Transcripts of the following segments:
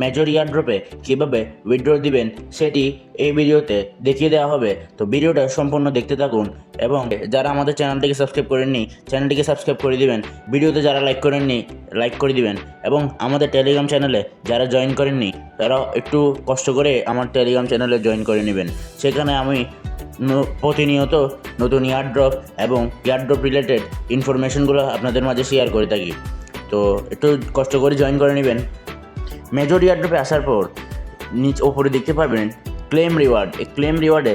Major ইয়ারড্রপে কীভাবে withdraw দিবেন সেটি এই ভিডিওতে দেখিয়ে দেওয়া হবে। তো ভিডিওটা সম্পূর্ণ দেখতে থাকুন এবং যারা আমাদের চ্যানেলটিকে সাবস্ক্রাইব করেননি চ্যানেলটিকে সাবস্ক্রাইব করে দিবেন। ভিডিওতে যারা লাইক করেননি লাইক করে দিবেন এবং আমাদের টেলিগ্রাম চ্যানেলে যারা জয়েন করেননি তারা একটু কষ্ট করে আমার টেলিগ্রাম চ্যানেলে জয়েন করে নেবেন। সেখানে আমি প্রতিনিয়ত নতুন ইয়ারড্রপ এবং ইয়ারড্রপ রিলেটেড ইনফরমেশনগুলো আপনাদের মাঝে শেয়ার করে থাকি। তো একটু কষ্ট করে জয়েন করে নেবেন। মেজর ইয়ারড্রপে আসার পর ওপরে দেখতে পারবেন ক্লেম রিওয়ার্ড। এই ক্লেম রিওয়ার্ডে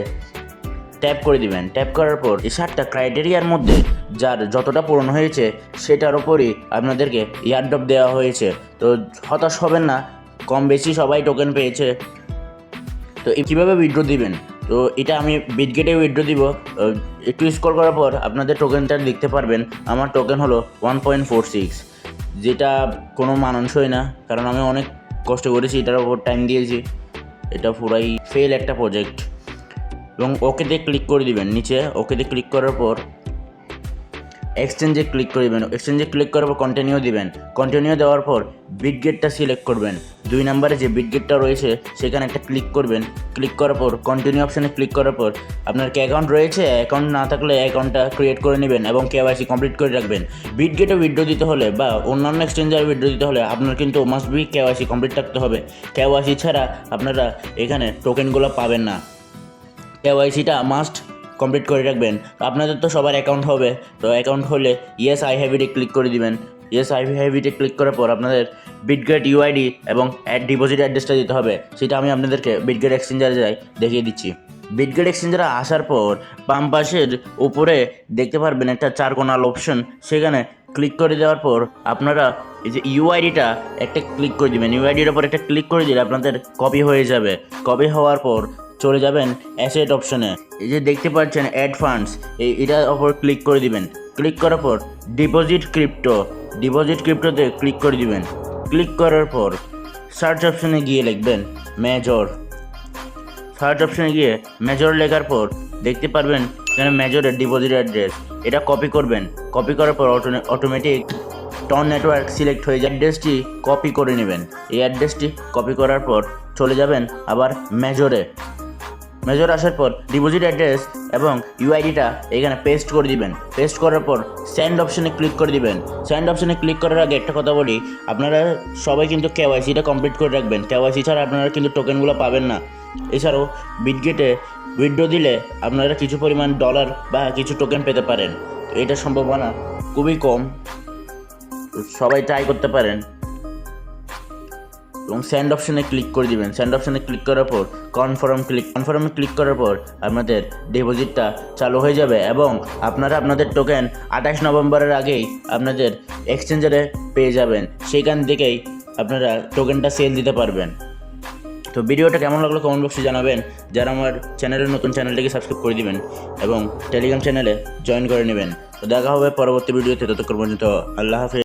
ট্যাপ করে দিবেন। ট্যাপ করার পর এই 7টা ক্রাইটেরিয়ার মধ্যে যার যতটা পূরণ হয়েছে সেটার ওপরই আপনাদেরকে ইয়ারড্রপ দেওয়া হয়েছে। তো হতাশ হবেন না, কম বেশি সবাই টোকেন পেয়েছে। তো কীভাবে উইথড্র দিবেন, তো এটা আমি বিটগেটে উইথড্র দিব। একটু স্ক্রল করার পর আপনাদের টোকেনটা দেখতে পারবেন। আমার টোকেন হলো 1.46, যেটা কোনো মানানসই না, কারণ আমি অনেক কষ্ট করেছি, এটার ওপর টাইম দিয়েছি। এটা পুরাই ফেল একটা প্রজেক্ট। এবং ওকেতে ক্লিক করে দিবেন। নিচে ওকেতে ক্লিক করার পর এক্সচেঞ্জে ক্লিক করে দেবেন। এক্সচেঞ্জে ক্লিক করার পর কন্টিনিউ দিবেন। কন্টিনিউ দেওয়ার পর বিটগেটটা সিলেক্ট করবেন। 2 নম্বরে যে বিটগেটটা রয়েছে সেখানে একটা ক্লিক করবেন। ক্লিক করার পর কন্টিনিউ অপশানে ক্লিক করার পর আপনার কি অ্যাকাউন্ট রয়েছে, অ্যাকাউন্ট না থাকলে অ্যাকাউন্টটা ক্রিয়েট করে নেবেন এবং KYC কমপ্লিট করে রাখবেন। বিটগেটে উইথড্র দিতে হলে বা অন্যান্য এক্সচেঞ্জারে উইথড্র দিতে হলে আপনার কিন্তু মাস্ট বি KYC কমপ্লিট থাকতে হবে। KYC ছাড়া আপনারা এখানে টোকেনগুলো পাবেন না। KYCটা মাস্ট কমপ্লিট করে রাখবেন। আপনাদের তো সবার অ্যাকাউন্ট হবে, তো অ্যাকাউন্ট হলে ইয়েস আই হ্যাভ ইটে ক্লিক করে দিবেন। ইয়েস আই হ্যাভ ইটে ক্লিক করার পর আপনাদের বিটগেট UID এবং ডিপোজিট অ্যাড্রেসটা দিতে হবে। সেটা আমি আপনাদেরকে বিটগেট এক্সচেঞ্জারে যাই দেখিয়ে দিচ্ছি। বিটগেট এক্সচেঞ্জারে আসার পর বাম পাশের উপরে দেখতে পারবেন একটা 4 কোণাল অপশন, সেখানে ক্লিক করে দেওয়ার পর আপনারা এই যে UIDটা একটা ক্লিক করে দিবেন। UIDর ওপর একটা ক্লিক করে দিলে আপনাদের কপি হয়ে যাবে। কপি হওয়ার পর চলে যাবেন অ্যাসেট অপশনে। এই যে দেখতে পাচ্ছেন অ্যাড ফান্ডস, এটার ওপর ক্লিক করে দিবেন। ক্লিক করার পর ডিপোজিট ক্রিপ্টোতে ক্লিক করে দিবেন। ক্লিক করার পর সার্চ অপশনে গিয়ে লিখবেন মেজর। সার্চ অপশনে গিয়ে মেজর লেখার পর দেখতে পারবেন এখানে মেজরের ডিপোজিট অ্যাড্রেস, এটা কপি করবেন। কপি করার পর অটোমেটিক টন নেটওয়ার্ক সিলেক্ট হয়ে যায়। অ্যাড্রেসটি কপি করে নেবেন। এই অ্যাড্রেসটি কপি করার পর চলে যাবেন আবার মেজরে। মেজর আসার পর ডিপোজিট অ্যাড্রেস এবং UIDটা এখানে পেস্ট করে দিবেন। পেস্ট করার পর সেন্ড অপশনে ক্লিক করে দিবেন। সেন্ড অপশনে ক্লিক করার আগে একটা কথা বলি, আপনারা সবাই কিন্তু KYCটা কমপ্লিট করে রাখবেন। KYC ছাড়া আপনারা কিন্তু টোকেনগুলো পাবেন না। এছাড়াও বিটগেটে উইথড্র দিলে আপনারা কিছু পরিমাণ ডলার বা কিছু টোকেন পেতে পারেন। এটা সম্ভাবনা খুবই কম, সবাই ট্রাই করতে পারেন। এবং সেন্ড অপশনে ক্লিক করে দিবেন। সেন্ড অপশনে ক্লিক করার পর কনফার্মে ক্লিক করার পর আপনাদের ডিপোজিটটা চালু হয়ে যাবে এবং আপনারা আপনাদের টোকেন 28 নভেম্বরের আগেই আপনাদের এক্সচেঞ্জারে পেয়ে যাবেন। সেইখান থেকেই আপনারা টোকেনটা সেল দিতে পারবেন। তো ভিডিওটা কেমন লাগলো কমেন্ট বক্সে জানাবেন। যারা আমার চ্যানেলের নতুন, চ্যানেলটিকে সাবস্ক্রাইব করে দিবেন এবং টেলিগ্রাম চ্যানেলে জয়েন করে নেবেন। তো দেখা হবে পরবর্তী ভিডিওতে। ততক্ষণ পর্যন্ত আল্লাহ হাফেজ।